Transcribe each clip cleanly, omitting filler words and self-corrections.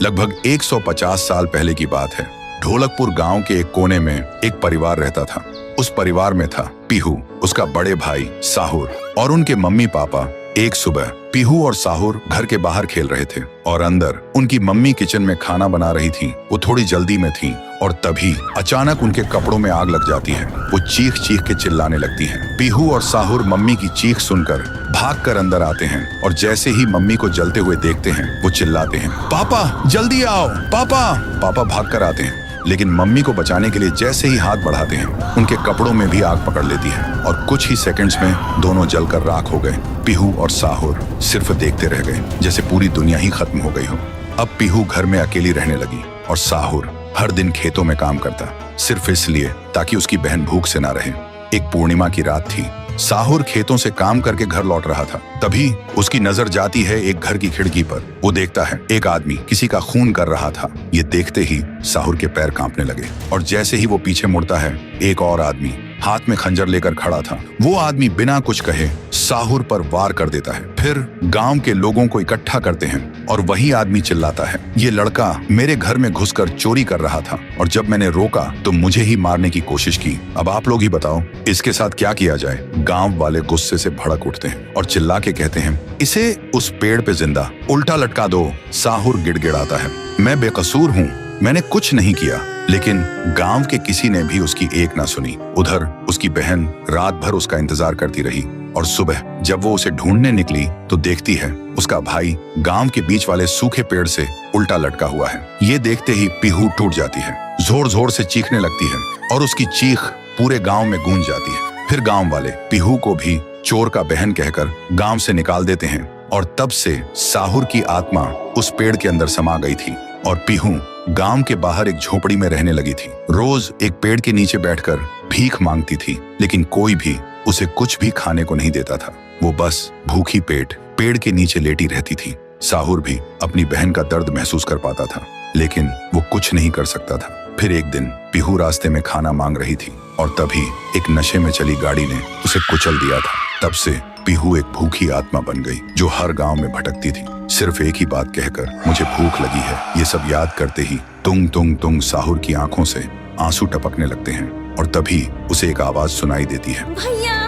लगभग 150 साल पहले की बात है। ढोलकपुर गांव के एक कोने में एक परिवार रहता था। उस परिवार में था पीहू, उसका बड़े भाई साहुर और उनके मम्मी पापा। एक सुबह पीहू और साहुर घर के बाहर खेल रहे थे और अंदर उनकी मम्मी किचन में खाना बना रही थी। वो थोड़ी जल्दी में थी और तभी अचानक उनके कपड़ों में आग लग जाती है। वो चीख चीख के चिल्लाने लगती हैं। पीहू और साहुर मम्मी की चीख सुनकर भागकर अंदर आते हैं और जैसे ही मम्मी को जलते हुए देखते हैं वो चिल्लाते हैं, पापा जल्दी आओ पापा। पापा भागकर आते हैं लेकिन मम्मी को बचाने के लिए जैसे ही हाथ बढ़ाते हैं उनके कपड़ों में भी आग पकड़ लेती है और कुछ ही सेकंड्स में दोनों जलकर राख हो गए। पीहू और साहुर सिर्फ देखते रह गए जैसे पूरी दुनिया ही खत्म हो गई हो। अब पीहू घर में अकेली रहने लगी और साहुर हर दिन खेतों में काम करता, सिर्फ इसलिए ताकि उसकी बहन भूख से ना रहे। एक पूर्णिमा की रात थी। साहुर खेतों से काम करके घर लौट रहा था। तभी उसकी नजर जाती है एक घर की खिड़की पर। वो देखता है एक आदमी किसी का खून कर रहा था। ये देखते ही साहुर के पैर कांपने लगे और जैसे ही वो पीछे मुड़ता है एक और आदमी हाथ में खंजर लेकर खड़ा था। वो आदमी बिना कुछ कहे साहुर पर वार कर देता है। फिर गांव के लोगों को इकट्ठा करते हैं और वही आदमी चिल्लाता है, ये लड़का मेरे घर में घुसकर चोरी कर रहा था और जब मैंने रोका तो मुझे ही मारने की कोशिश की। अब आप लोग ही बताओ इसके साथ क्या किया जाए। गांव वाले गुस्से से भड़क उठते हैं और चिल्ला के कहते हैं, इसे उस पेड़ पे जिंदा उल्टा लटका दो। साहुर गिड़गिड़ाता है, मैं बेकसूर हूँ, मैंने कुछ नहीं किया। लेकिन गांव के किसी ने भी उसकी एक ना सुनी। उधर उसकी बहन रात भर उसका इंतजार करती रही और सुबह जब वो उसे ढूंढने निकली तो देखती है उसका भाई गांव के बीच वाले सूखे पेड़ से उल्टा लटका हुआ है। ये देखते ही पीहू टूट जाती है, जोर जोर से चीखने लगती है और उसकी चीख पूरे गांव में गूंज जाती है। फिर गांव वाले पीहू को भी चोर का बहन कहकर गांव से निकाल देते हैं और तब से साहुर की आत्मा उस पेड़ के अंदर समा गई थी और पीहू गांव के बाहर एक झोपड़ी में रहने लगी थी। रोज एक पेड़ के नीचे बैठकर भीख मांगती थी लेकिन कोई भी उसे कुछ भी खाने को नहीं देता था। वो बस भूखी पेट पेड़ के नीचे लेटी रहती थी। साहुर भी अपनी बहन का दर्द महसूस कर पाता था लेकिन वो कुछ नहीं कर सकता था। फिर एक दिन पीहू रास्ते में खाना मांग रही थी और तभी एक नशे में चली गाड़ी ने उसे कुचल दिया था। तब से पीहू एक भूखी आत्मा बन गई जो हर गांव में भटकती थी, सिर्फ एक ही बात कहकर, मुझे भूख लगी है। ये सब याद करते ही तुंग तुंग तुंग साहुर की आंखों से आंसू टपकने लगते हैं और तभी उसे एक आवाज सुनाई देती है। भैया,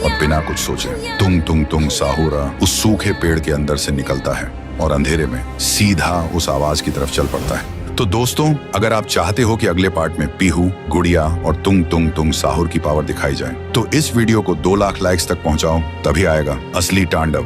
और बिना कुछ सोचे तुंग तुंग तुंग साहुरा उस सूखे पेड़ के अंदर से निकलता है और अंधेरे में सीधा उस आवाज की तरफ चल पड़ता है। तो दोस्तों, अगर आप चाहते हो कि अगले पार्ट में पीहू, गुड़िया और तुंग तुंग तुंग साहुर की पावर दिखाई जाए तो इस वीडियो को 2 लाख लाइक्स तक पहुंचाओ, तभी आएगा असली तांडव।